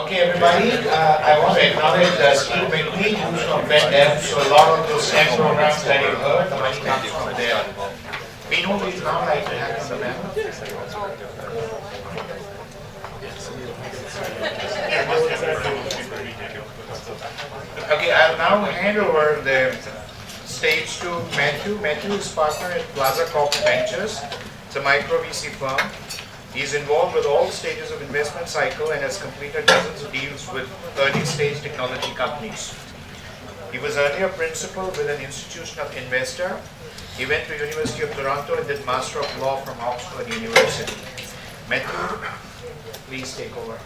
Okay, everybody, I want to acknowledge Steve McQueen, who's from FedDev. So a lot of those tech programs that you heard, the money comes from there. We know we now like to have some Okay, I'll now hand over the stage to Matthew. Matthew is partner at Plaza Corp Ventures. It's a micro VC firm. He's involved with all stages of investment cycle and has completed dozens of deals with early stage technology companies. He was earlier principal with an institutional investor. He went to University of Toronto and did Master of Law from Oxford University. Matthew, please take over.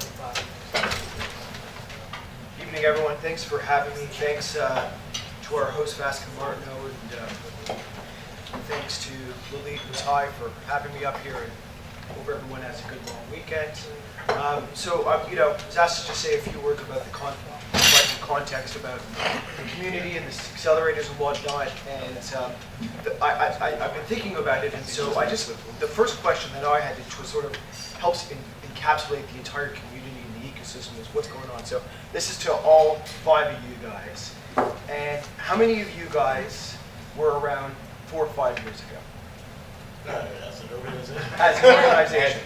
Evening, everyone. Thanks for having me. Thanks to our host, Vasco Martineau, and thanks to Lily Musai for having me up here. And hope everyone has a good long weekend. You know, I was asked to just say a few words about the context about the community and the accelerators and whatnot. And I've been thinking about it, and so the first question that I had, which was sort of helps encapsulate the entire community and the ecosystem, is what's going on. So this is to all 5 of you guys. And how many of you guys were around 4 or 5 years ago? As an organization.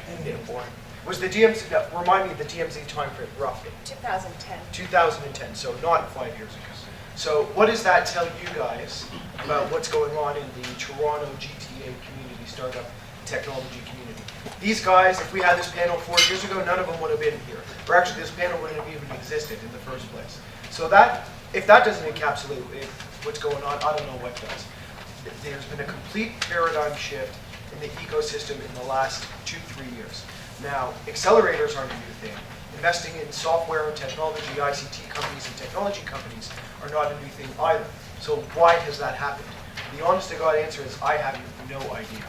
Was the DMZ, remind me of the DMZ time frame, roughly? 2010. 2010, so not 5 years ago. So what does that tell you guys about what's going on in the Toronto GTA community, startup technology community? These guys, if we had this panel 4 years ago, none of them would have been here. Or actually, this panel wouldn't have even existed in the first place. So that, if that doesn't encapsulate what's going on, I don't know what does. There's been a complete paradigm shift in the ecosystem in the last 2-3 years. Now, accelerators aren't a new thing. Investing in software and technology, ICT companies and technology companies are not a new thing either. So why has that happened? The honest to God answer is I have no idea.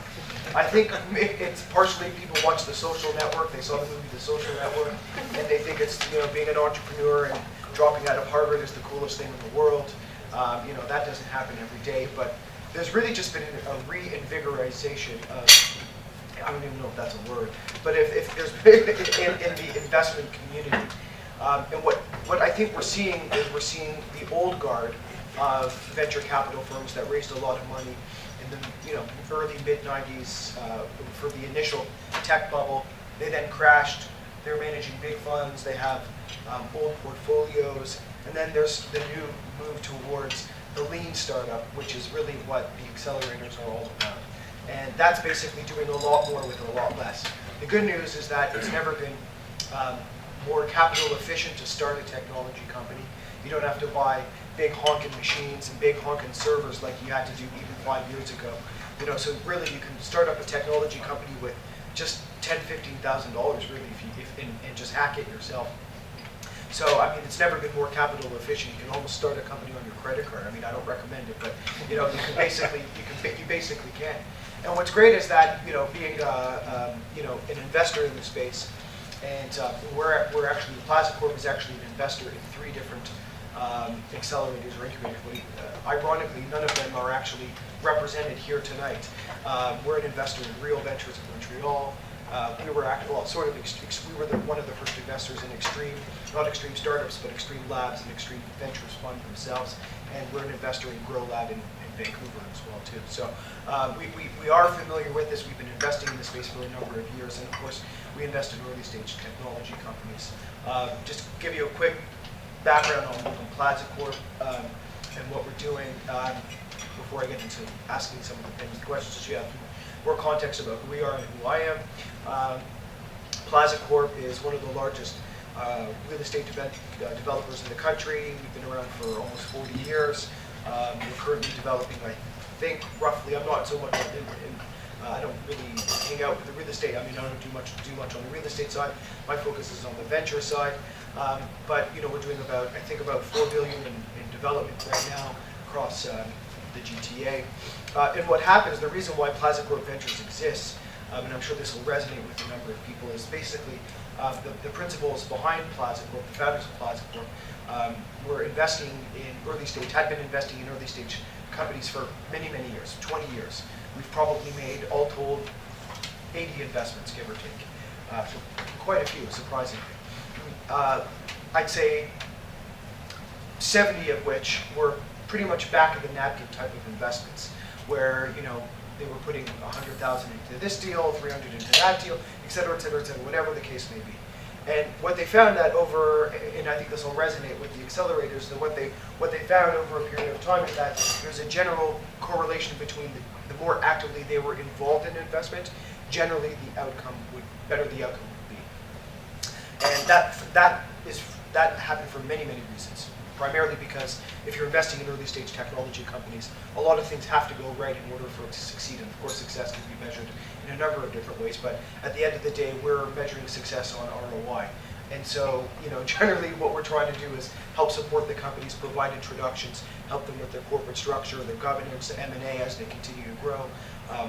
I think it's partially people watch The Social Network. They saw the movie The Social Network, and they think it's, you know, being an entrepreneur and dropping out of Harvard is the coolest thing in the world. You know, that doesn't happen every day, but there's really just been a reinvigorization of, I don't even know if that's a word, but if there's in the investment community. And what I think we're seeing is we're seeing the old guard of venture capital firms that raised a lot of money in the early mid-90s for the initial tech bubble. They then crashed. They're managing big funds. They have old portfolios. And then there's the new move towards the lean startup, which is really what the accelerators are all about. And that's basically doing a lot more with a lot less. The good news is that it's never been more capital efficient to start a technology company. You don't have to buy big honking machines and big honking servers like you had to do even 5 years ago. You know, so really you can start up a technology company with just $10,000–$15,000 really and just hack it yourself. So, I mean, it's never been more capital efficient. You can almost start a company on your credit card. I mean, I don't recommend it, but you know, you basically can. And what's great is that, you know, being an investor in the space, and we're actually, Plaza Corp is actually an investor in 3 different accelerators or incubators. Ironically, none of them are actually represented here tonight. We're an investor in Real Ventures in Montreal. We were one of the first investors in not Extreme Startups, but Extreme Labs and Extreme Ventures Fund themselves. And we're an investor in Grow Lab in Vancouver as well too. So we are familiar with this. We've been investing in this space for a number of years, and of course we invest in early stage technology companies. Just to give you a quick background on Plaza Corp and what we're doing before I get into asking some of the questions you have. More context about who we are and who I am. Plaza Corp is one of the largest real estate developers in the country. We've been around for almost 40 years. We're currently developing, I think, roughly, I'm not so much I don't really hang out with the real estate. I mean, I don't do much on the real estate side. My focus is on the venture side. But, you know, we're doing about $4 billion in development right now across the GTA. And what happens, the reason why Plaza Corp Ventures exists, and I'm sure this will resonate with a number of people, is basically the principles behind Plaza Corp, the founders of Plaza Corp, were investing in early stage, had been investing in early stage companies for many, many years, 20 years. We've probably made, all told, 80 investments, give or take. So quite a few, surprisingly. I'd say 70 of which were pretty much back of the napkin type of investments, where they were putting 100,000 into this deal, 300 into that deal, et cetera, whatever the case may be. And what they found that over, and I think this will resonate with the accelerators, that what they found over a period of time is that there's a general correlation between the more actively they were involved in investment, generally the outcome would be. And that happened for many reasons. Primarily because if you're investing in early stage technology companies, a lot of things have to go right in order for it to succeed. And of course, success can be measured in a number of different ways. But at the end of the day, we're measuring success on ROI. And so, generally what we're trying to do is help support the companies, provide introductions, help them with their corporate structure, their governance, M&A as they continue to grow,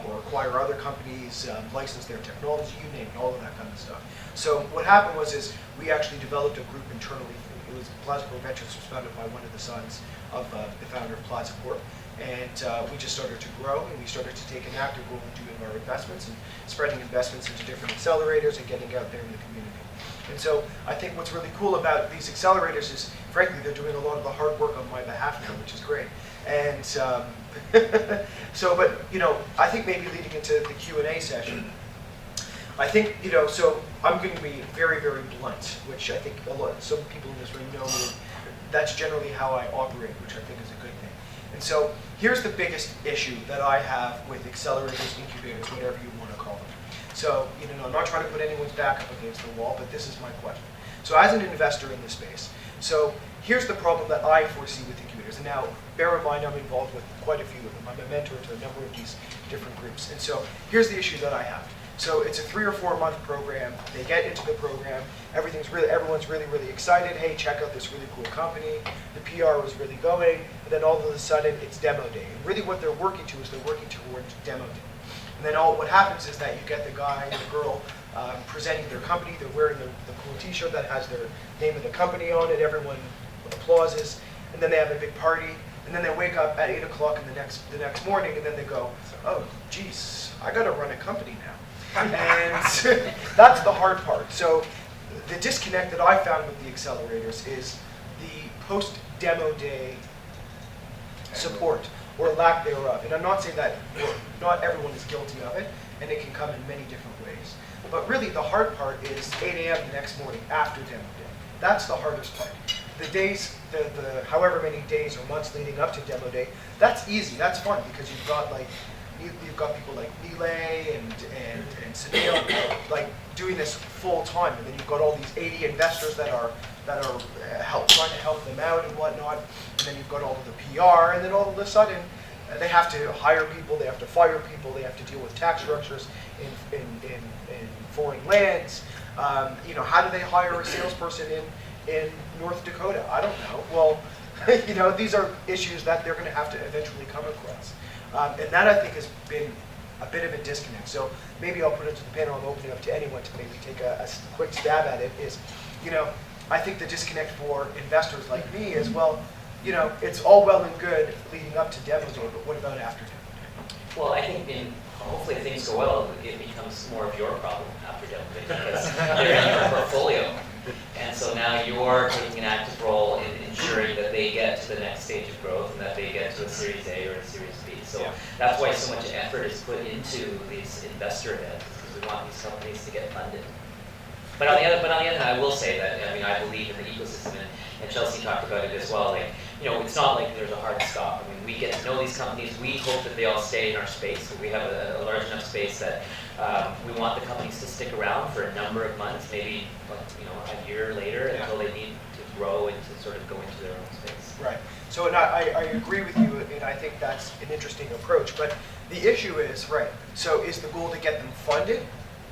or acquire other companies, license their technology, you name it, all of that kind of stuff. So what happened was we actually developed a group internally. It was Plaza Corp Ventures, was founded by one of the sons of the founder of Plaza Corp. And we just started to grow, and we started to take an active role in doing our investments and spreading investments into different accelerators and getting out there in the community. And so I think what's really cool about these accelerators is, frankly, they're doing a lot of the hard work on my behalf now, which is great. And but I think maybe leading into the Q&A session, I think, so I'm going to be very blunt, which I think some people in this room know me. That's generally how I operate, which I think is a good thing. And so here's the biggest issue that I have with accelerators, incubators, whatever you want to call them. So, I'm not trying to put anyone's back up against the wall, but this is my question. So as an investor in this space, so here's the problem that I foresee with incubators. And now, bear in mind, I'm involved with quite a few of them. I'm a mentor to a number of these different groups. And so here's the issue that I have. So it's a 3 or 4 month program. They get into the program. Everyone's really excited. Hey, check out this really cool company. The PR was really going. And then all of a sudden, it's demo day. And really what they're working to is they're working towards demo day. And then what happens is that you get the guy and the girl presenting their company. They're wearing the cool t-shirt that has their name of the company on it. Everyone applauses. And then they have a big party. And then they wake up at 8 o'clock in the next morning, and then they go, oh, geez, I got to run a company now. And that's the hard part. So the disconnect that I found with the accelerators is the post-demo day support, or lack thereof. And I'm not saying that not everyone is guilty of it, and it can come in many different ways. But really the hard part is 8 a.m. the next morning after demo day. That's the hardest part. The days, the however many days or months leading up to demo day, that's easy, that's fun, because you've got people like Nile and Sunil like doing this full time, and then you've got all these 80 investors that are trying to help them out and whatnot, and then you've got all of the PR, and then all of a sudden they have to hire people, they have to fire people, they have to deal with tax structures in foreign lands. How do they hire a salesperson in North Dakota? I don't know. Well, these are issues that they're going to have to eventually come across. And that, I think, has been a bit of a disconnect. So maybe I'll put it to the panel and open it up to anyone to maybe take a quick stab at it. I think the disconnect for investors like me is, it's all well and good leading up to demo day, but what about after demo day? Well, I think hopefully if things go well, it becomes more of your problem after demo day, because they're in your portfolio. And so now you're taking an active role in ensuring that they get to the next stage of growth and that they get to a Series A or a Series B. So that's why so much effort is put into these investor events, because we want these companies to get funded. But on the other hand, I will say that I believe in the ecosystem, and Chelsea talked about it as well. It's not like there's a hard stop. We get to know these companies. We hope that they all stay in our space. We have a large enough space that we want the companies to stick around for a number of months, maybe a year later, until they need to grow and to sort of go into their own space. Right. So I agree with you, and I think that's an interesting approach. But the issue is, so is the goal to get them funded,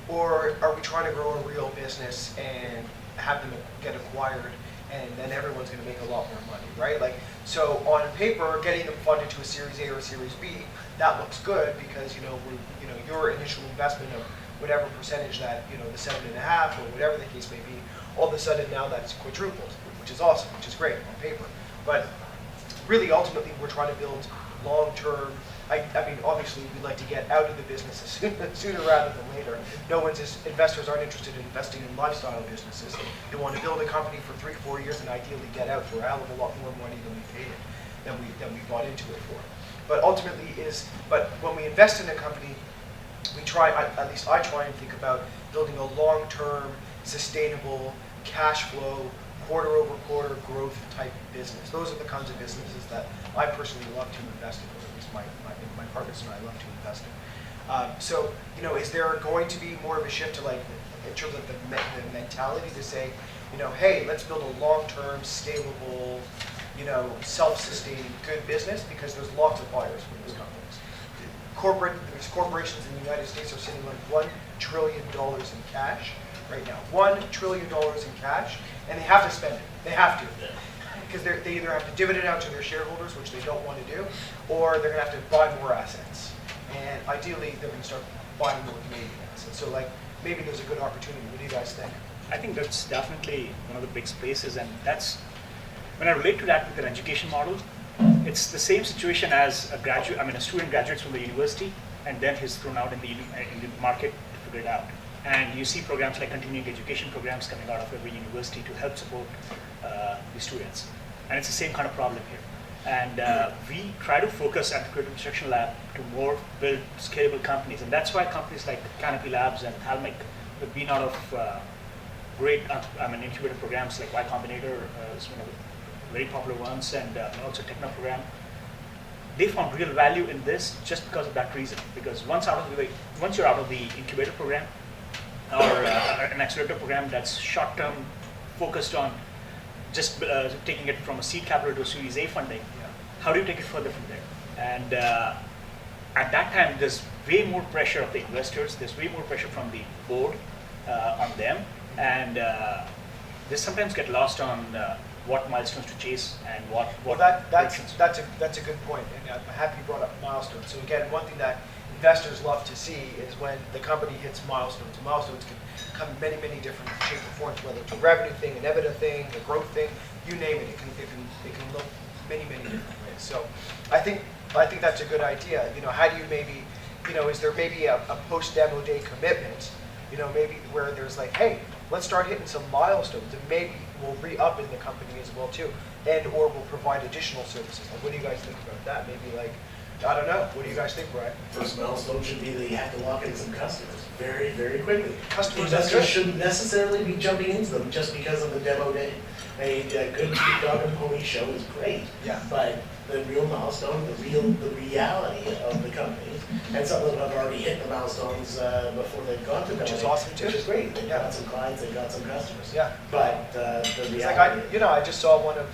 or are we trying to grow a real business and have them get acquired, and then everyone's going to make a lot more money, right? So on paper, getting them funded to a Series A or a Series B, that looks good, because your initial investment of whatever percentage that the 7.5 or whatever the case may be, all of a sudden now that's quadrupled, which is awesome, which is great on paper. But really, ultimately, we're trying to build long-term I mean, obviously, we'd like to get out of the business sooner rather than later. Investors aren't interested in investing in lifestyle businesses. They want to build a company for 3-4 years and ideally get out for a hell of a lot more money than we paid it, than we bought into it for. But ultimately but when we invest in a company, we try, at least I try and think about building a long-term, sustainable, cash flow, quarter-over-quarter growth type business. Those are the kinds of businesses that I personally love to invest in, or at least my partners and I love to invest in. So, is there going to be more of a shift to in terms of the mentality to say, hey, let's build a long-term, scalable, self-sustaining good business, because there's lots of buyers for these companies. There's corporations in the United States are sitting on $1 trillion in cash right now. $1 trillion in cash, and they have to spend it. They have to. Because they either have to dividend out to their shareholders, which they don't want to do, or they're going to have to buy more assets. And ideally, they're going to start buying more Canadian assets. So maybe there's a good opportunity. What do you guys think? I think that's definitely one of the big spaces, and that's, when I relate to that with an education model, it's the same situation as a student graduates from the university, and then he's thrown out in the market to figure it out. And you see programs like continuing education programs coming out of every university to help support the students. And it's the same kind of problem here. And we try to focus at the Creative Instruction Lab to more build scalable companies. And that's why companies like Canopy Labs and Halmic have been out of great incubator programs like Y Combinator is one of the very popular ones, and also Techno Program. They found real value in this just because of that reason. Because once you're out of the incubator program, or an accelerator program that's short-term, focused on just taking it from a seed capital to a Series A funding, how do you take it further from there? And at that time, there's way more pressure of the investors, there's way more pressure from the board on them, and they sometimes get lost on what milestones to chase and what that's a good point, and I'm happy you brought up milestones. So again, one thing that investors love to see is when the company hits milestones. Milestones can come in many, many different shapes or forms, whether it's a revenue thing, an EBITDA thing, a growth thing, you name it. It can look many, many different ways. So I think that's a good idea. How do you maybe, is there maybe a post-demo day commitment, maybe where there's hey, let's start hitting some milestones, and maybe we'll re-up in the company as well too, and or we'll provide additional services. What do you guys think about that? Maybe I don't know. What do you guys think, Brian? First milestone should be that you have to lock in some customers very, very quickly. Customers, investors shouldn't necessarily be jumping into them just because of the demo day. A good dog and pony show is great, but the real milestone, the reality of the companies, and some of them have already hit the milestones before they've gone to demo, which is awesome too. Which is great. They've got some clients, they've got some customers. Yeah. But the it's reality. I just saw one of.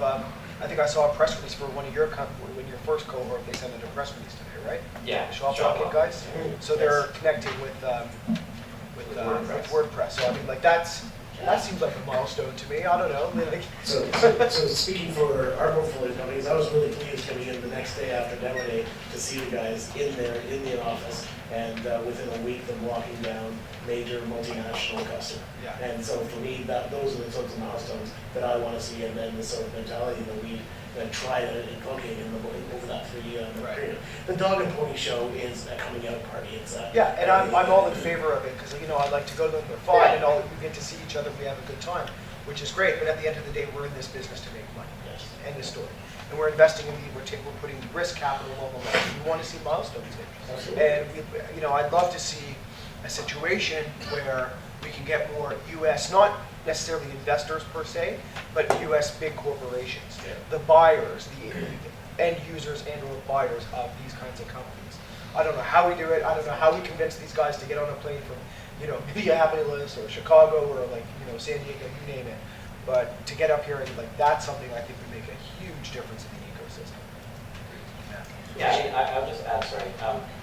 I think I saw a press release for one of your companies, when your first cohort, they sent out a press release today, right? Yeah. The Shop guys. So they're connected with WordPress. So I mean, that seems like a milestone to me. I don't know. So speaking for our portfolio companies, I was really pleased coming in the next day after demo day to see the guys in there in the office, and within a week them walking down major multinational customer. Yeah. And so for me, those are the sorts of milestones that I want to see, and then the sort of mentality that we try to inculcate over that 3-year period. The Dog and Pony Show is a coming out party. It's and I'm all in favor of it, because I like to go to them, they're fun, and we get to see each other, we have a good time, which is great. But at the end of the day, we're in this business to make money. Yes. End of story. And we're investing in we're putting risk capital on the line. We want to see milestones hit. Absolutely. And I'd love to see a situation where we can get more U.S., not necessarily investors per se, but U.S. big corporations, the buyers, the end users and or buyers of these kinds of companies. I don't know how we do it. I don't know how we convince these guys to get on a plane from, Minneapolis or Chicago or San Diego, you name it. But to get up here and that's something I think would make a huge difference in the ecosystem. Yeah, I'll just add, sorry.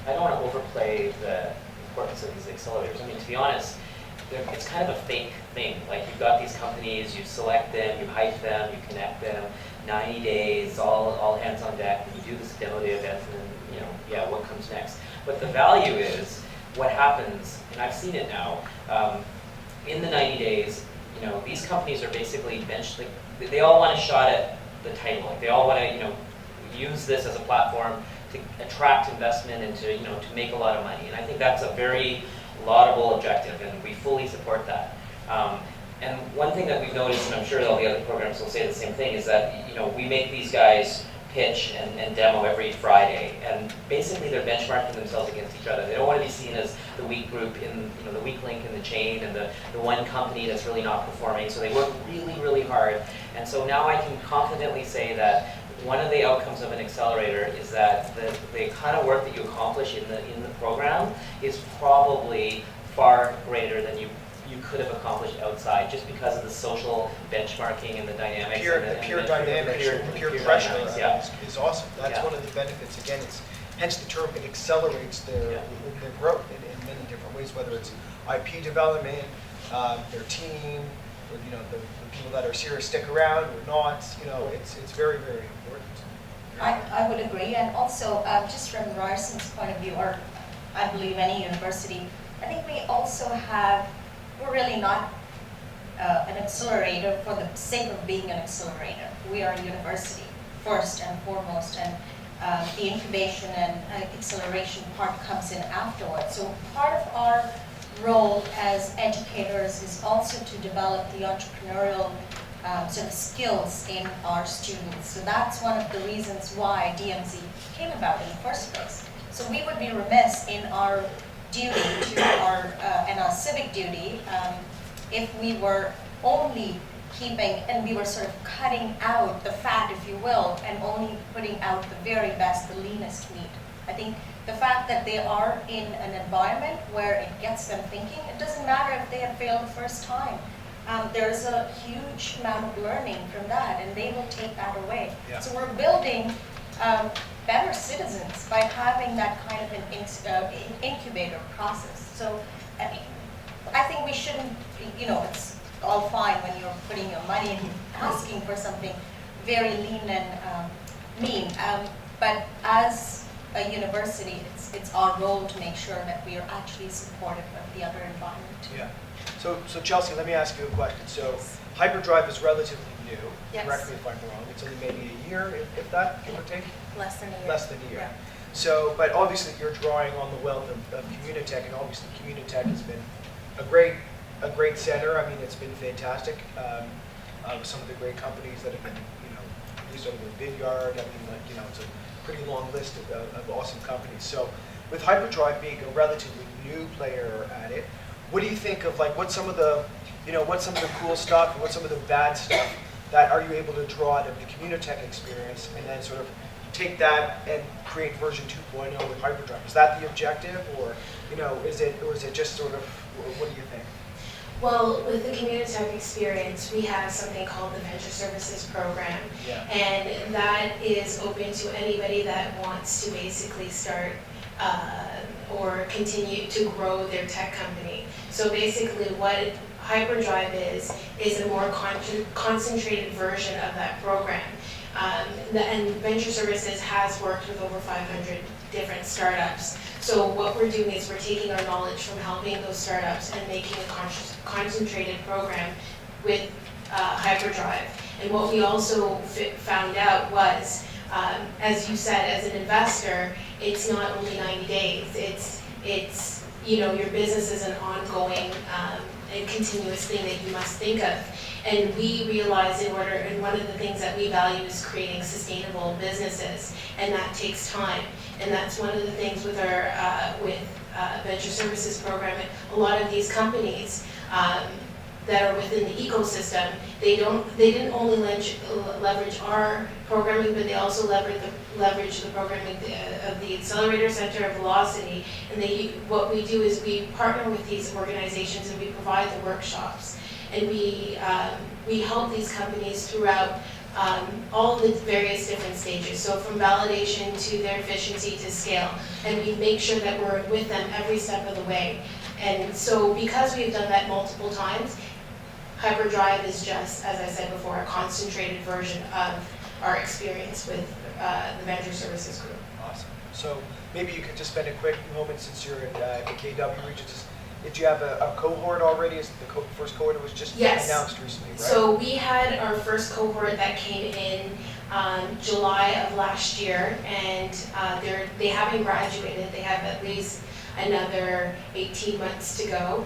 I don't want to overplay the importance of these accelerators. I mean, to be honest, it's kind of a fake thing. You've got these companies, you select them, you hype them, you connect them, 90 days, all hands on deck, and you do this demo day event, and then, what comes next? But the value is what happens, and I've seen it now, in the 90 days, these companies are basically benched, they all want a shot at the title. They all want to, use this as a platform to attract investment and to, to make a lot of money. And I think that's a very laudable objective, and we fully support that. And one thing that we've noticed, and I'm sure all the other programs will say the same thing, is that we make these guys pitch and demo every Friday, and basically they're benchmarking themselves against each other. They don't want to be seen as the weak group in the weak link in the chain and the one company that's really not performing. So they work really, really hard. And so now I can confidently say that one of the outcomes of an accelerator is that the kind of work that you accomplish in the program is probably far greater than you could have accomplished outside, just because of the social benchmarking and the dynamics. The peer dynamics, the peer pressure is awesome. That's one of the benefits. Again, it's hence the term. It accelerates their growth in many different ways, whether it's IP development, their team, or the people that are serious stick around or not. It's very, very important. I would agree, and also just from Ryerson's point of view, or I believe any university, I think we also we're really not an accelerator for the sake of being an accelerator. We are a university first and foremost, and the incubation and acceleration part comes in afterwards. So part of our role as educators is also to develop the entrepreneurial sort of skills in our students. So that's one of the reasons why DMZ came about in the first place. So we would be remiss in our duty to our civic duty if we were only keeping, and we were sort of cutting out the fat, if you will, and only putting out the very best, the leanest meat. I think the fact that they are in an environment where it gets them thinking, it doesn't matter if they have failed the first time. There's a huge amount of learning from that, and they will take that away. Yeah. So we're building better citizens by having that kind of an incubator process. So I think we shouldn't, it's all fine when you're putting your money and asking for something very lean and mean. But as a university, it's our role to make sure that we are actually supportive of the other environment. Yeah. So Chelsea, let me ask you a question. So Hyperdrive is relatively new. Yes. Correct me if I'm wrong. It's only maybe a year, if that, give or take? Less than a year. Less than a year. Yeah. So, but obviously you're drawing on the wealth of Communitech, and obviously Communitech has been a great center. I mean, it's been fantastic. Some of the great companies that have been, released over the Vidyard. I mean, it's a pretty long list of awesome companies. So, with Hyperdrive being a relatively new player at it, what do you think of what's some of the cool stuff and what's some of the bad stuff that are you able to draw out of the Communitech experience, and then sort of take that and create version 2.0 with Hyperdrive? Is that the objective, or is it just sort of, what do you think? Well, with the Communitech experience, we have something called the Venture Services Program, and that is open to anybody that wants to basically start or continue to grow their tech company. So basically what Hyperdrive is a more concentrated version of that program. And Venture Services has worked with over 500 different startups. So what we're doing is we're taking our knowledge from helping those startups and making a concentrated program with Hyperdrive. And what we also found out was, as you said, as an investor, it's not only 90 days. It's your business is an ongoing and continuous thing that you must think of. And we realize and one of the things that we value is creating sustainable businesses, and that takes time. And that's one of the things with our Venture Services Program. A lot of these companies that are within the ecosystem, they didn't only leverage our programming, but they also leverage the programming of the Accelerator Center of Velocity. And what we do is we partner with these organizations and we provide the workshops. And we help these companies throughout all the various different stages. So from validation to their efficiency to scale. And we make sure that we're with them every step of the way. And so because we've done that multiple times, Hyperdrive is just, as I said before, a concentrated version of our experience with the Venture Services Group. Awesome. So maybe you could just spend a quick moment, since you're in the KW region. Did you have a cohort already? Is the first cohort was just announced recently, right? So we had our first cohort that came in July of last year, and they haven't graduated. They have at least another 18 months to go.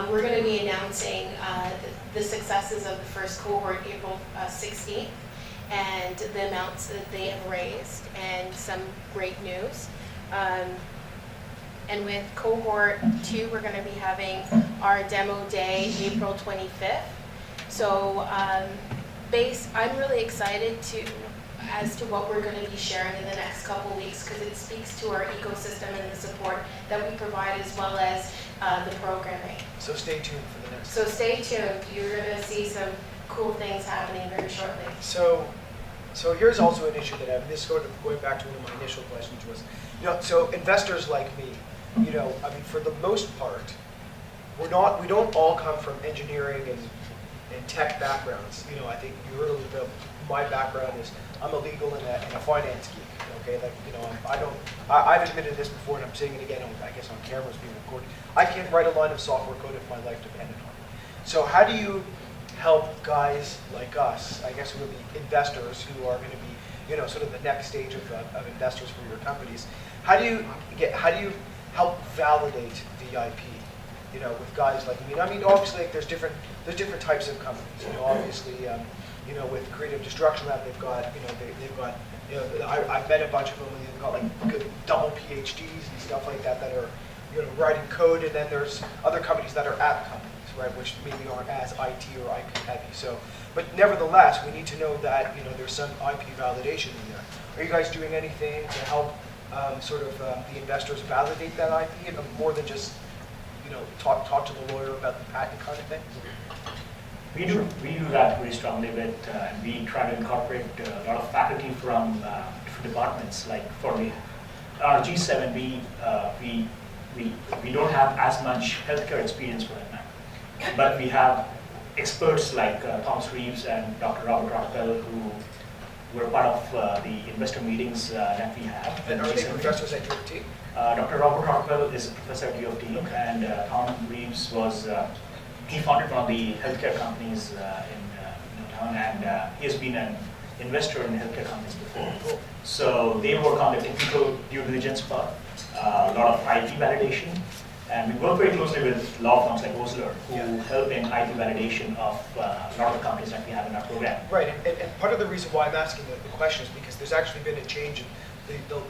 We're going to be announcing the successes of the first cohort April 16th, and the amounts that they have raised, and some great news. And with cohort 2, we're going to be having our demo day April 25th. So I'm really excited as to what we're going to be sharing in the next couple of weeks, because it speaks to our ecosystem and the support that we provide, as well as the programming. So stay tuned for the next. So stay tuned. You're going to see some cool things happening very shortly. So here's also an issue that this sort of going back to one of my initial questions was, so investors like me, I mean, for the most part, we don't all come from engineering and tech backgrounds. I think you heard a little bit. My background is I'm a legal and a finance geek. Okay, like I've admitted this before, and I'm saying it again. I guess on cameras being recorded. I can't write a line of software code if my life depended on it. So how do you help guys like us, I guess really investors who are going to be, sort of the next stage of investors for your companies? How do you help validate the IP? With guys like me. I mean, obviously, like, there's different types of companies. Obviously, with Creative Destruction Lab, they've got, I've met a bunch of them. And they've got like good double PhDs and stuff like that are, writing code. And then there's other companies that are app companies, right, which maybe aren't as IT or IP heavy. So, but nevertheless, we need to know that there's some IP validation in there. Are you guys doing anything to help the investors validate that IP, more than just talk to the lawyer about the patent kind of thing? We do that very strongly with, we try to incorporate a lot of faculty from different departments. Like for our G7, we don't have as much healthcare experience right now, but we have experts like Thomas Reeves and Dr. Robert Rockwell, who were part of the investor meetings that we have. And are they professors at your team? Dr. Robert Rockwell is a professor at UOT, okay. And Tom Reeves he founded one of the healthcare companies in town, and he has been an investor in healthcare companies before. Cool. So they work on the technical due diligence part, a lot of IP validation, and we work very closely with law firms like Osler, who help in IP validation of a lot of the companies that we have in our program. Right, and part of the reason why I'm asking the question is because there's actually been a change in the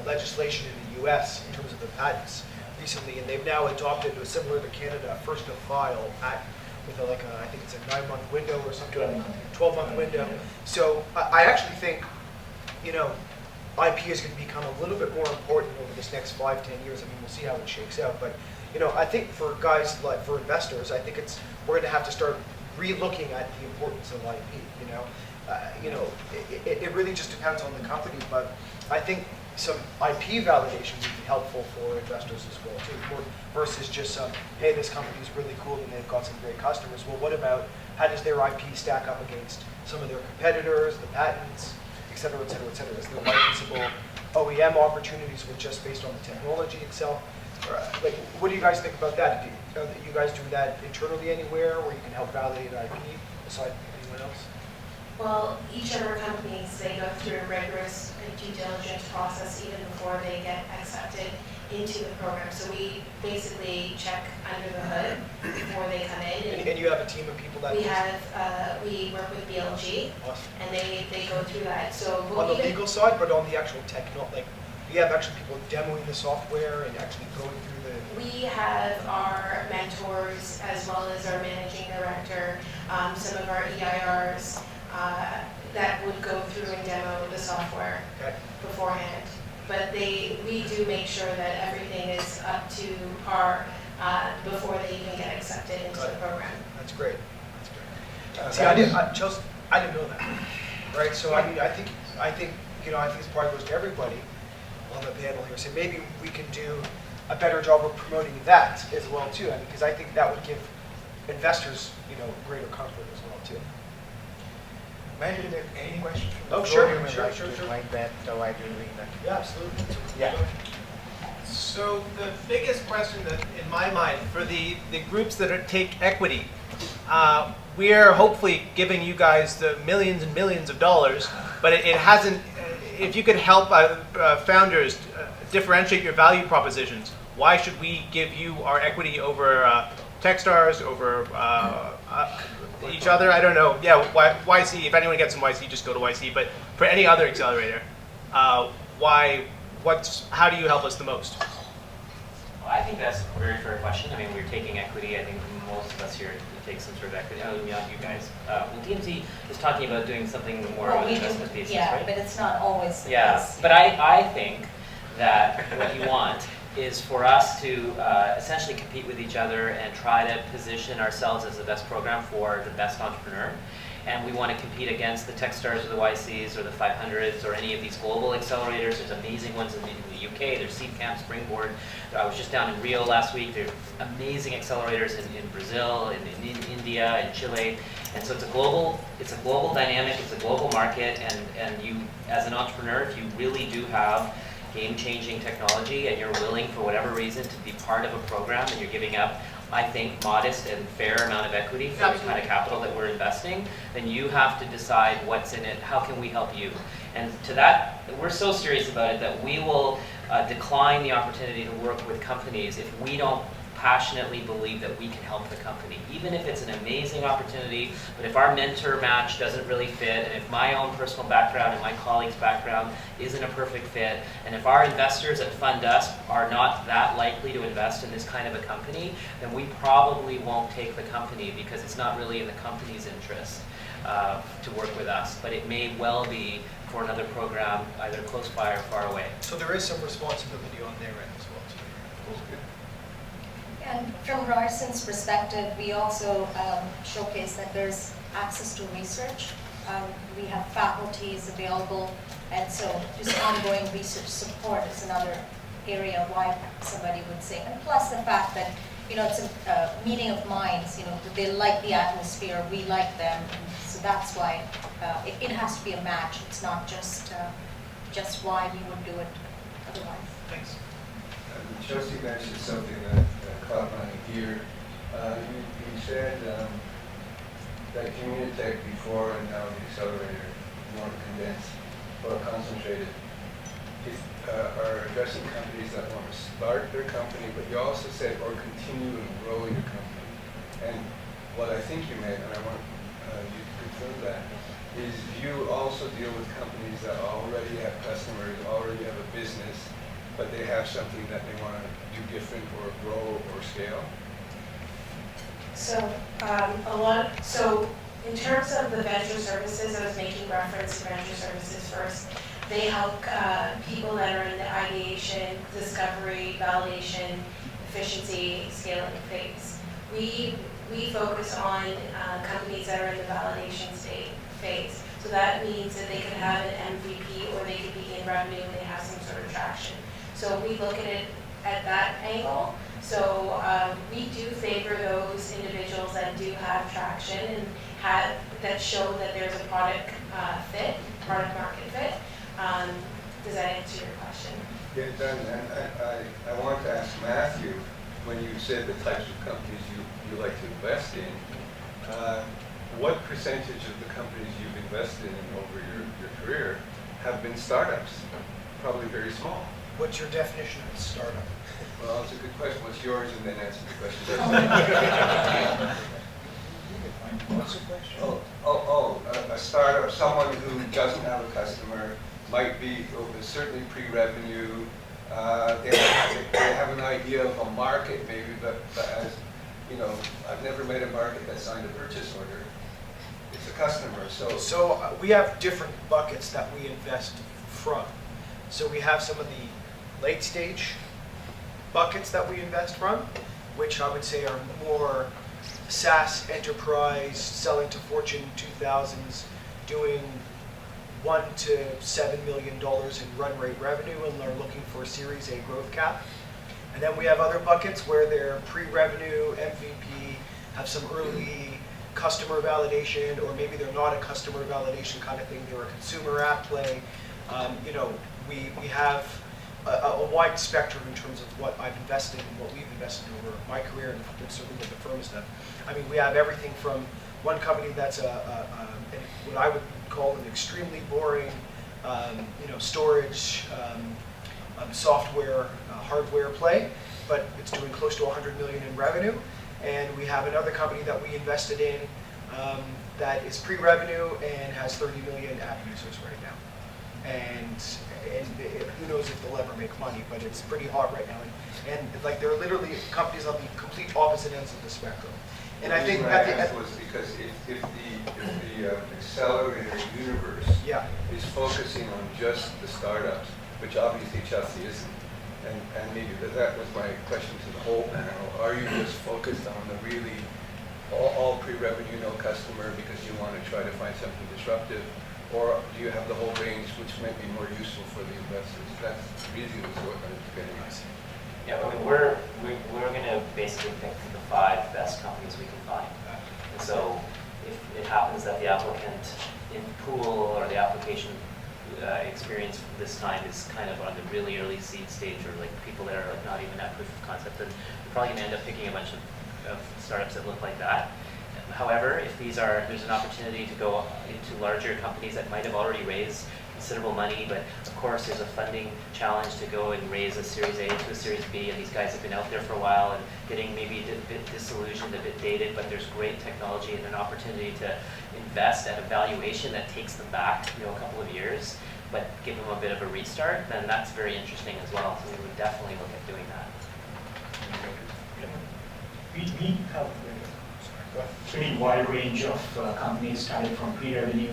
legislation in the U.S. in terms of the patents recently, and they've now adopted, similar to Canada, first to file patent with I think it's a 9-month window or something, 12-month window. So I actually think, IP is going to become a little bit more important over this next 5-10 years. I mean, we'll see how it shakes out, but I think for guys like for investors, I think we're going to have to start re-looking at the importance of IP. It really just depends on the company, but I think some IP validation would be helpful for investors as well too, versus just hey, this company is really cool and they've got some great customers. Well, what about how does their IP stack up against some of their competitors, the patents, et cetera, et cetera, et cetera? Is there licensable OEM opportunities with just based on the technology itself? Like, what do you guys think about that? Are you guys do that internally anywhere where you can help validate IP aside from anyone else? Well, each of our companies, they go through a rigorous due diligence process even before they get accepted into the program. So we basically check under the hood before they come in. And you have a team of people that we work with BLG, awesome. and they go through that. So on the legal side, but on the actual like we have actually people demoing the software and actually going through the. We have our mentors as well as our managing director, some of our EIRs. That would go through and demo the software beforehand. But we do make sure that everything is up to par before they even get accepted into the program. That's great. That's great. See, I didn't know that. Right. So I mean, I think this probably goes to everybody on the panel here. So maybe we can do a better job of promoting that as well too. I mean, because I think that would give investors, greater comfort as well too. Imagine if any questions from the Oh, floor, sure, you would sure, like sure, to sure. invite that widely doing that. Yeah, absolutely. Yeah. So the biggest question that, in my mind, for the groups that take equity, we're hopefully giving you guys the millions and millions of dollars but it hasn't. If you could help founders differentiate your value propositions, why should we give you our equity over Techstars, over each other? I don't know. Yeah, YC. If anyone gets some YC, just go to YC. But for any other accelerator, why? How do you help us the most? Well, I think that's a very fair question. I mean, we're taking equity. I think most of us here take some sort of equity. I mean, not you guys. Well, DMZ is talking about doing something more Well, of an we do, investment thesis, yeah, right? but it's not always the Yeah, case. but I think that what you want is for us to essentially compete with each other and try to position ourselves as the best program for the best entrepreneur. And we want to compete against the Techstars or the YCs or the 500s or any of these global accelerators. There's amazing ones in the UK. There's Seed Camp, Springboard. I was just down in Rio last week. There's amazing accelerators in Brazil, in India, in Chile. And so it's a global dynamic. It's a global market. And you, as an entrepreneur, if you really do have game-changing technology and you're willing, for whatever reason, to be part of a program and you're giving up, I think, modest and fair amount of equity for the kind of capital that we're investing, then you have to decide what's in it. How can we help you? And to that, we're so serious about it that we will decline the opportunity to work with companies if we don't passionately believe that we can help the company, even if it's an amazing opportunity. But if our mentor match doesn't really fit, and if my own personal background and my colleagues' background isn't a perfect fit, and if our investors that fund us are not that likely to invest in this kind of a company, then we probably won't take the company because it's not really in the company's interest to work with us. But it may well be for another program either close by or far away. So there is some responsibility on their end as well. And from Rarson's perspective, we also showcase that there's access to research. We have faculties available, and so just ongoing research support is another area why somebody would say. And plus the fact that, you know, it's a meeting of minds, you know, they like the atmosphere, we like them, and so that's why it has to be a match. It's not just why we would do it otherwise. Thanks. Chelsea mentioned something that caught my ear. You said that Communitech before and now the Accelerator more condensed or concentrated are addressing companies that want to start their company, but you also said or continue and grow your company. And what I think you meant, and I want you to confirm that, is you also deal with companies that already have customers, already have a business, but they have something that they want to do different or grow or scale? So so in terms of the venture services, I was making reference to venture services first. They help people that are in the ideation, discovery, validation, efficiency, scaling phase. We focus on companies that are in the validation phase. So that means that they could have an MVP or they could be in revenue and they have some sort of traction. So we look at it at that angle. So we do favor those individuals that do have traction and that show that there's a product market fit. Does that answer your question? Yeah, it does. And I wanted to ask Matthew, when you said the types of companies you like to invest in, what percentage of the companies you've invested in over your career have been startups? Probably very small. What's your definition of a startup? Well, it's a good question. What's yours? And then answer the question. What's the question? A startup, someone who doesn't have a customer, might be certainly pre-revenue. They have an idea of a market maybe, but as you know, I've never met a market that signed a purchase order. It's a customer, So we have different buckets that we invest from. So we have some of the late stage buckets that we invest from, which I would say are more SaaS enterprise, selling to Fortune 2000s, doing $1 to $7 million in run rate revenue, and are looking for a Series A growth cap. And then we have other buckets where they're pre-revenue, MVP, have some early customer validation, or maybe they're not a customer validation kind of thing, they're a consumer app play. You know, we have a wide spectrum in terms of what I've invested and what we've invested over my career, and certainly what the firm has done. I mean, we have everything from one company that's what I would call an extremely boring, storage, software, hardware play, but it's doing close to 100 million in revenue. And we have another company that we invested in that is pre-revenue and has 30 million app users right now. And who knows if they'll ever make money, but it's pretty hot right now. And like they're literally companies on the complete opposite ends of the spectrum. And I think at the was because if the accelerator universe is focusing on just the startups, which obviously Chelsea isn't, and maybe that was my question to the whole panel. Are you just focused on the really all pre-revenue, no customer, because you want to try to find something disruptive, or do you have the whole range, which might be more useful for the investors? That's really what I'm getting at. Yeah, I mean, we're going to basically pick the 5 best companies we can find. And so if it happens that the applicant in pool or the application experience this time is kind of on the really early seed stage, or like people that are like not even at proof of concept, then we're probably going to end up picking a bunch of startups that look like that. However, if there's an opportunity to go into larger companies that might have already raised considerable money, but of course there's a funding challenge to go and raise a Series A to a Series B, and these guys have been out there for a while and getting maybe a bit disillusioned, a bit dated, but there's great technology and an opportunity to invest at a valuation that takes them back, a couple of years, but give them a bit of a restart, then that's very interesting as well. So we would definitely look at doing that. We have a pretty wide range of companies starting from pre-revenue.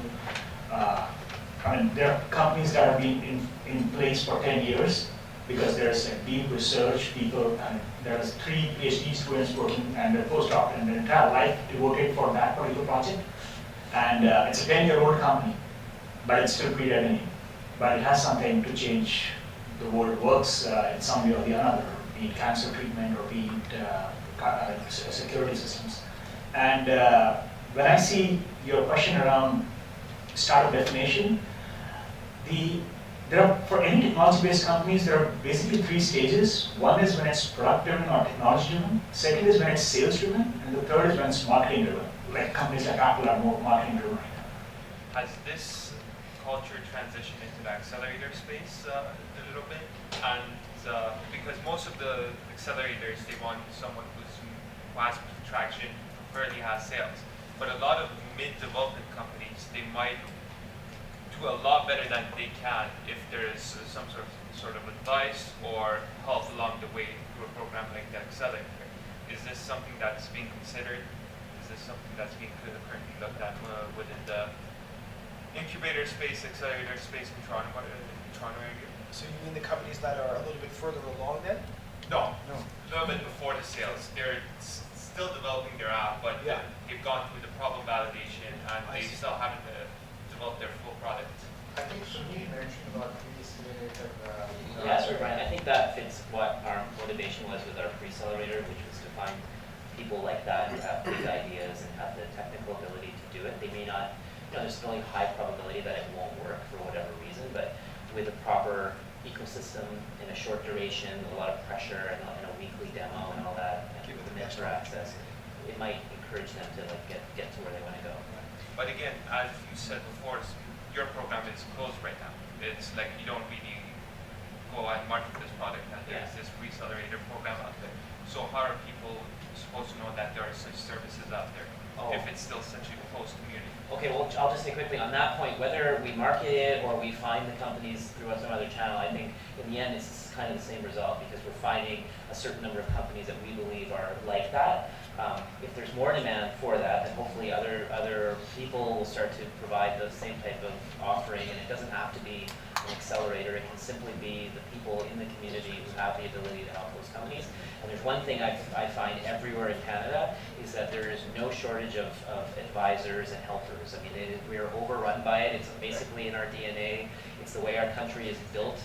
There are companies that have been in place for 10 years because there's deep research, people, and there's 3 PhD students working and a postdoc and their entire life devoted for that particular project. And it's a 10-year-old company, but it's still pre-revenue. But it has something to change the world works in some way or the other, be it cancer treatment or be it security systems. And when I see your question around startup definition, for any technology-based companies, there are basically 3 stages. One is when it's product-driven or technology-driven. Second is when it's sales-driven, and the third is when it's marketing-driven. Like companies like Apple are more marketing-driven right now. Has this culture transitioned into the accelerator space a little bit? And because most of the accelerators, they want someone who has traction, currently has sales. But a lot of mid-development companies, they might do a lot better than they can if there is some sort of advice or help along the way through a program like the Accelerator. Is this something that's being considered? Is this something that's being currently looked at within the incubator space, accelerator space in Toronto area? So you mean the companies that are a little bit further along then? No. A little bit before the sales. They're still developing their app, but they've gone through the problem validation and they still haven't developed their full product. I think Sunil mentioned about pre-accelerator. Yeah, sorry, Brian. I think that fits what our motivation was with our pre-accelerator, which was to find people like that who have big ideas and have the technical ability to do it. They may not, there's really high probability that it won't work for whatever reason, but with a proper ecosystem in a short duration, with a lot of pressure and a weekly demo and all that, and with the mentor access, it might encourage them to get to where they want to go. But again, as you said before, your program is closed right now. It's like you don't really go and market this product, and there's this pre-accelerator program out there. So how are people supposed to know that there are such services out there if it's still such a closed community? Okay, well, I'll just say quickly on that point, whether we market it or we find the companies through some other channel, I think in the end it's kind of the same result because we're finding a certain number of companies that we believe are like that. If there's more demand for that, then hopefully other people will start to provide the same type of offering, and it doesn't have to be an accelerator. It can simply be the people in the community who have the ability to help those companies. And there's one thing I find everywhere in Canada is that there is no shortage of advisors and helpers. I mean, we are overrun by it. It's basically in our DNA. It's the way our country is built.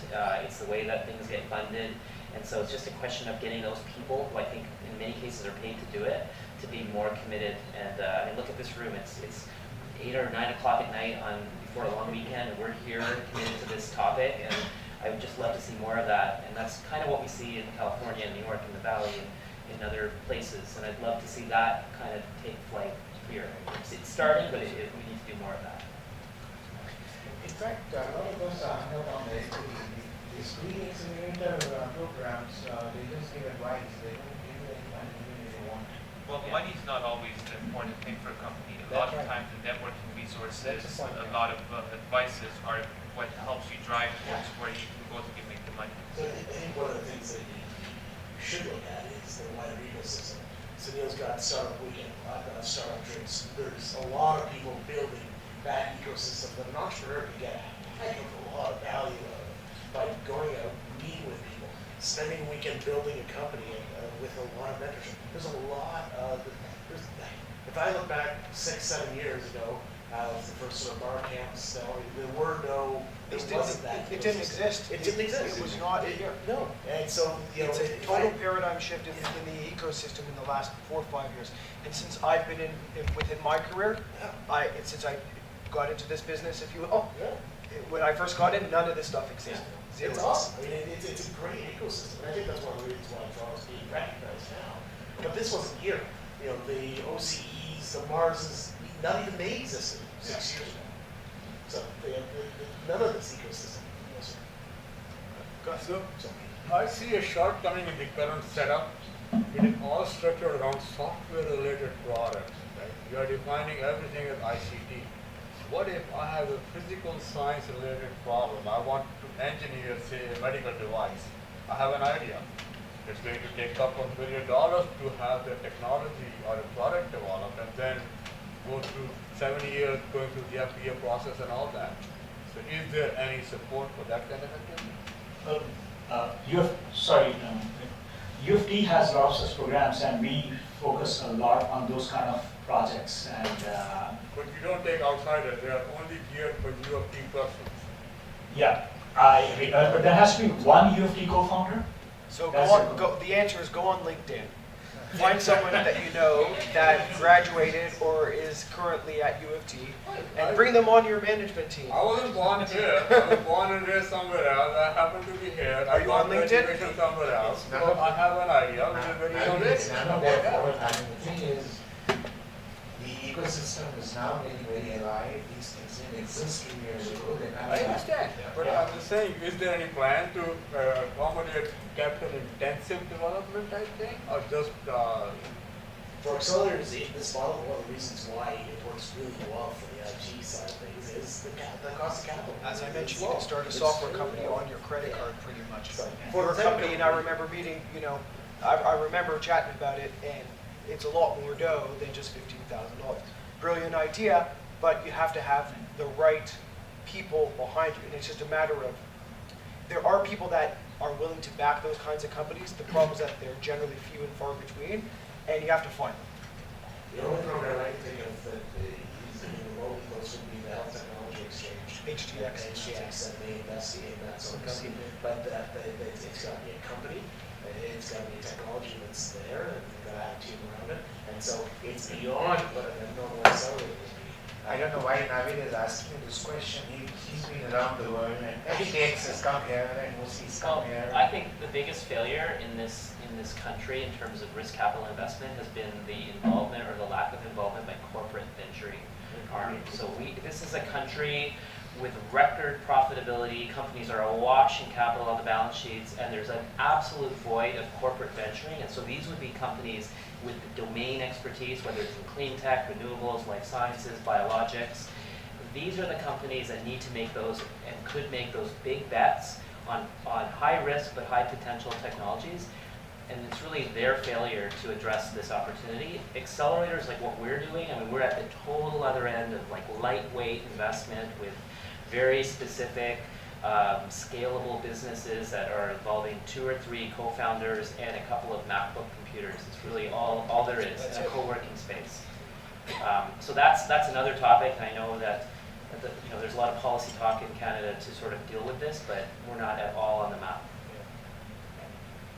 It's the way that things get funded. And so it's just a question of getting those people, who I think in many cases are paid to do it, to be more committed. And I mean, look at this room. It's 8 or 9 o'clock at night before a long weekend, and we're here committed to this topic. And I would just love to see more of that. And that's kind of what we see in California and New York and the Valley and in other places. And I'd love to see that kind of take flight here. It's starting, but we need to do more of that. fact, a lot of us are hung up on the equity. The screen accelerator programs, they just give advice. They don't give you any money even if they want. Well, money's not always the important thing for a company. A lot of times the networking resources, a lot of advices are what helps you drive towards where you can go to make the money. So I think one of the things that you should look at is the wider ecosystem. Sunil's got Startup Weekend, I've got Startup Drinks. There's a lot of people building that ecosystem that an entrepreneur can get a heck of a lot of value out of by going out, meeting with people, spending a weekend building a company with a lot of mentorship. There's a lot of, if I look back 6-7 years ago, was the first sort of bar camps, there wasn't that. It didn't exist. It didn't exist. It was not, No, and so, you know. it's a if total I- paradigm shift in the ecosystem in the last 4 or 5 years. And since I've been within my career, since I got into this business, if you will, Yeah. when I first got in, none of this stuff existed. Zero. It's awesome. I mean, it's a great ecosystem. And I think that's one of the reasons why Toronto's being recognized now. But this wasn't here. You know, the OCEs, the Marses, none even they existed 6 years ago. So none of this ecosystem. So, I see a shortcoming in the current setup. It is all structured around software-related products. Right? You are defining everything as ICT. What if I have a physical science-related problem? I want to engineer, say, a medical device. I have an idea. It's going to take a couple of $1 million to have the technology or a product developed, and then go through 7 years going through the FDA process and all that. So is there any support for that kind of activity? UFT has lots of such programs, and we focus a lot on those kind of projects. And But you don't take outsiders, they are only geared for UFT persons. yeah, I agree. But there has to be one UFT co-founder. So That's the answer is go on LinkedIn. Find someone that you know that graduated or is currently at U of T, and bring them on your management team. I wasn't born here, I was born and raised somewhere else, I happen to be here. Are you on LinkedIn? I somewhere else, so I have an idea, which is very None of good. that forward. I mean, the thing is, the ecosystem is now getting very alive. These things didn't exist 2 years ago. They're not I understand, but I'm just saying, is there any plan to accommodate capital-intensive development type thing, or just, For accelerators, this model, one of the reasons why it works really well for the IG side of things is the cost of capital. As I mentioned, It's you low. can start a It's software really company low. on your credit card pretty much. So, For a instead of company, and I remember meeting, I remember chatting about it, and it's a lot more dough than just $15,000. Brilliant idea, but you have to have the right people behind you, and it's just a matter of, there are people that are willing to back those kinds of companies. The problem is that they're generally few and far between, and you have to find them. The only program I can think of that is remotely close would be the Health Technology Exchange. HTX, and they invest in that sort of company. But it's got to be a company, it's got to be a technology that's there, and you've got to have a team around it. And so it's beyond what a normal accelerator would be. I don't know why Navid is asking this question. He's been around the world, and FTX has come here, and OC's come here. I think the biggest failure in this country in terms of risk capital investment has been the involvement or the lack of involvement by corporate venturing arms. So this is a country with record profitability. Companies are awash in capital on the balance sheets, and there's an absolute void of corporate venturing. And so these would be companies with the domain expertise, whether it's in clean tech, renewables, life sciences, biologics. These are the companies that need to make those and could make those big bets on high risk but high potential technologies. And it's really their failure to address this opportunity. Accelerators like what we're doing, I mean, we're at the total other end of like lightweight investment with very specific scalable businesses that are involving 2 or 3 co-founders and a couple of MacBook computers. It's really all there is in a co-working space. So that's another topic. I know that there's a lot of policy talk in Canada to sort of deal with this, but we're not at all on the map.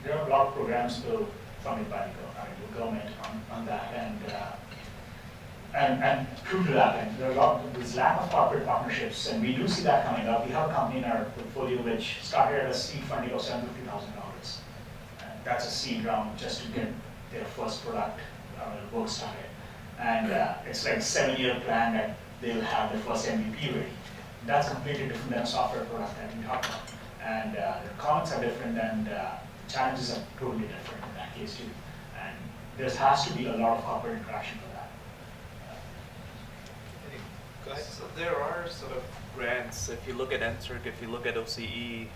There are a lot of programs built funded by the government on that, and true to that, and there are a lot of this lack of corporate partnerships, and we do see that coming up. We have a company in our portfolio which started at a seed funding of $750,000. That's a seed round just to get their first product work started, and it's like a 7-year plan that they'll have their first MVP ready. That's completely different than a software product that we talk about. And the comments are different, and challenges are totally different in that case too. And there has to be a lot of corporate interaction for that. Go ahead. So there are sort of grants. If you look at NSERC, if you look at OCE,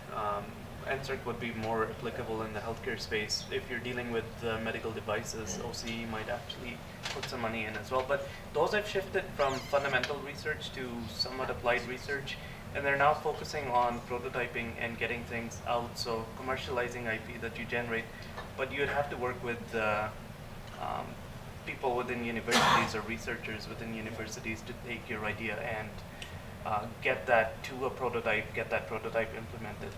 NSERC would be more applicable in the healthcare space. If you're dealing with medical devices, OCE might actually put some money in as well. But those have shifted from fundamental research to somewhat applied research, and they're now focusing on prototyping and getting things out, so commercializing IP that you generate. But you'd have to work with people within universities or researchers within universities to take your idea and get that to a prototype, get that prototype implemented.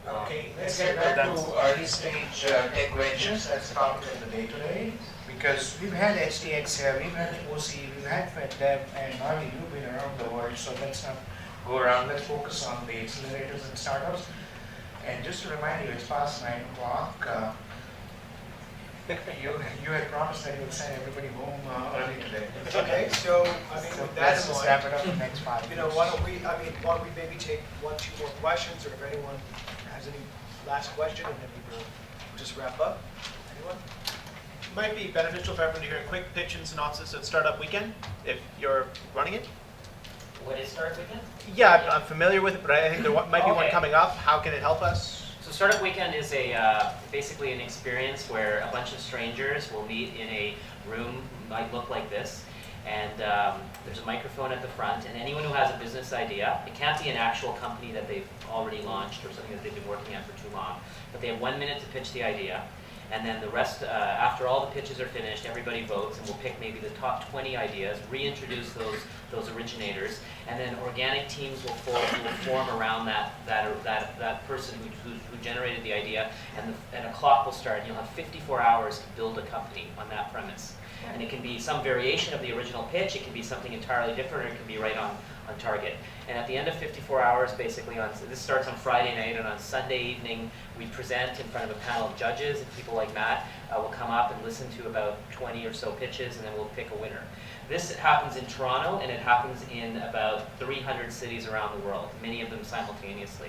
Okay, let's get back to early stage tech ventures. That's the topic of the day today. Because we've had STX here, we've had OC, we've had FedDev, and Harvey, you've been around the world, so let's not go around. Let's focus on the accelerators and startups. And just to remind you, it's past 9 o'clock. You had promised that you would send everybody home early today. Okay, so, I mean, So with that let's in just mind, wrap it up in the next 5 minutes. you know, why don't we maybe take 1, 2 more questions, or if anyone has any last question, and then we'll just wrap up. Anyone? Might be beneficial for everyone to hear a quick pitch and synopsis of Startup Weekend, if you're running it. What is Startup Weekend? Yeah, I'm familiar with it, but I think there might be one Okay. coming up. How can it help us? So Startup Weekend is basically an experience where a bunch of strangers will meet in a room, might look like this, and there's a microphone at the front, and anyone who has a business idea, it can't be an actual company that they've already launched or something that they've been working on for too long, but they have 1 minute to pitch the idea, and then the rest, after all the pitches are finished, everybody votes, and we'll pick maybe the top 20 ideas, reintroduce those originators, and then organic teams will form around that person who generated the idea, and a clock will start, and you'll have 54 hours to build a company on that premise. And it can be some variation of the original pitch, it can be something entirely different, or it can be right on target. And at the end of 54 hours, basically, this starts on Friday night, and on Sunday evening, we present in front of a panel of judges, and people like Matt will come up and listen to about 20 or so pitches, and then we'll pick a winner. This happens in Toronto, and it happens in about 300 cities around the world, many of them simultaneously.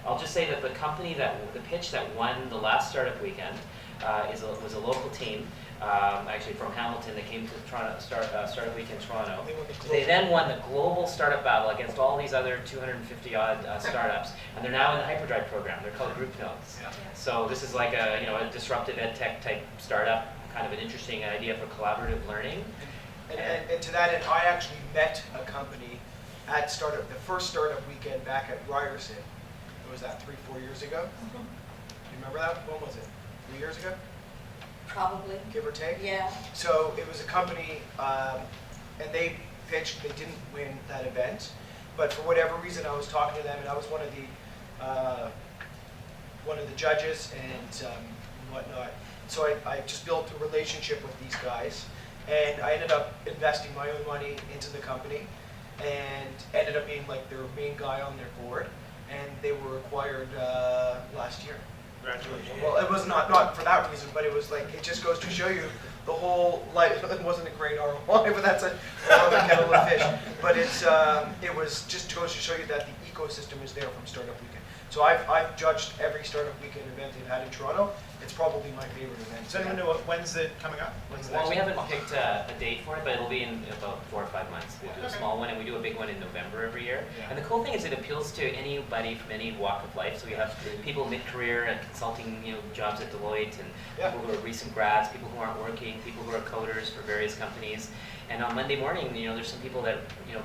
I'll just say that the pitch that won the last Startup Weekend was a local team, actually from Hamilton. They came to Toronto, Startup Week in Toronto. They then won the global startup battle against all these other 250 odd startups, and they're now in the Hyperdrive program. They're called Group Notes. Yeah. So this is like a disruptive ed tech type startup, kind of an interesting idea for collaborative learning. And to that end, I actually met a company at the first Startup Weekend back at Ryerson. What was that, 3-4 years ago? Do you remember that? When was it? 3 years ago? Probably. Give or take? Yeah. So it was a company, and they pitched, they didn't win that event, but for whatever reason, I was talking to them, and I was one of the judges and whatnot. So I just built a relationship with these guys, and I ended up investing my own money into the company, and ended up being like their main guy on their board, and they were acquired last year. Congratulations. Well, it was not for that reason, but it was like, it just goes to show you the whole life. It wasn't a great ROI, but that's another kettle of fish. But it was just goes to show you that the ecosystem is there from Startup Weekend. So I've judged every Startup Weekend event they've had in Toronto. It's probably my favorite event. Does anyone know when's it coming up? When's the Well, next we one? haven't picked a date for it, but it'll be in about 4 or 5 months. We'll do a small one, and we do a big one in November every year. Yeah. And the cool thing is it appeals to anybody from any walk of life. So we have people mid-career and consulting, jobs at Deloitte, and people who are recent grads, people who aren't working, people who are coders for various companies. And on Monday morning, there's some people that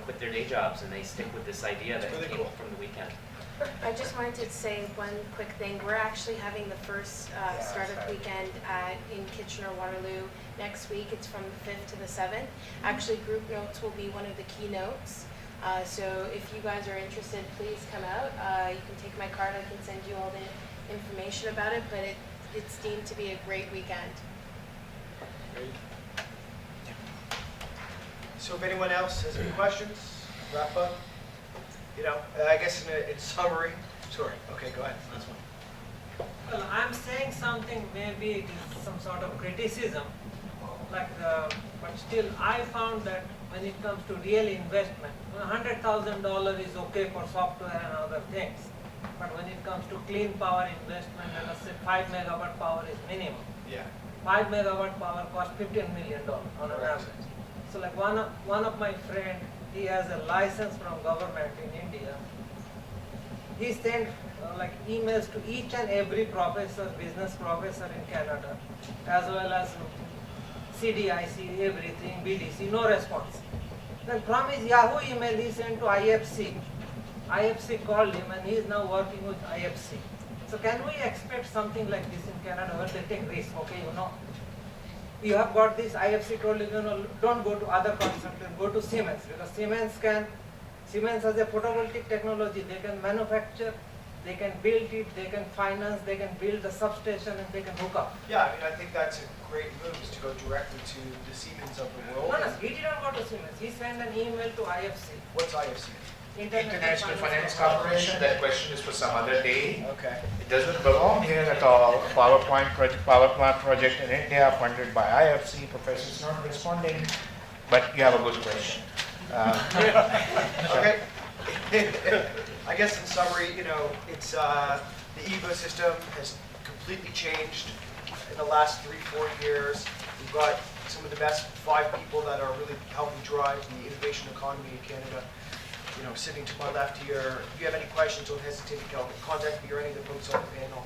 quit their day jobs and they stick with this idea that came from the weekend. I just wanted to say one quick thing. We're actually having the first Startup Weekend in Kitchener-Waterloo next week. It's from the 5th to the 7th. Actually, Group Notes will be one of the keynotes. So if you guys are interested, please come out. You can take my card. I can send you all the information about it, but it's deemed to be a great weekend. Great. So if anyone else has any questions, wrap up. I guess in summary, sorry. Okay, go ahead. Last one. Well, I'm saying something, maybe it is some sort of criticism, but still I found that when it comes to real investment. $100,000 is okay for software and other things. But when it comes to clean power investment, let us say 5 megawatt power is minimum. Yeah. 5 megawatt power costs $15 million on an average. So like one of my friend, he has a license from government in India. He sent like emails to each and every professor, business professor in Canada, as well as CDIC, everything, BDC, no response. Then from his Yahoo email, he sent to IFC. IFC called him and he is now working with IFC. So can we expect something like this in Canada where they take risk? Okay, you have got this, IFC told you, don't go to other consultants, go to Siemens, because Siemens has a photovoltaic technology, they can manufacture, they can build it, they can finance, they can build the substation and they can hook up. Yeah, I mean, I think that's a great move, is to go directly to the Siemens of the world. No, he didn't go to Siemens, he sent an email to IFC. What's IFC? International Finance Corporation, that question is for some other day. Okay. It doesn't belong here at all. Power plant project in India funded by IFC. Professor's not responding, but you have a good question. Okay. I guess in summary, it's the ecosystem has completely changed in the last 3-4 years. We've got some of the best 5 people that are really helping drive the innovation economy in Canada. Sitting to my left here. If you have any questions, don't hesitate to contact me or any of the folks on the panel.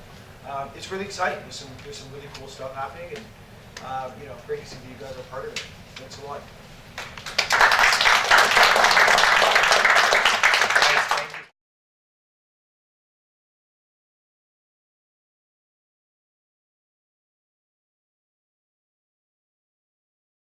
It's really exciting. There's some really cool stuff happening, and great to see that you guys are part of it. Thanks a lot.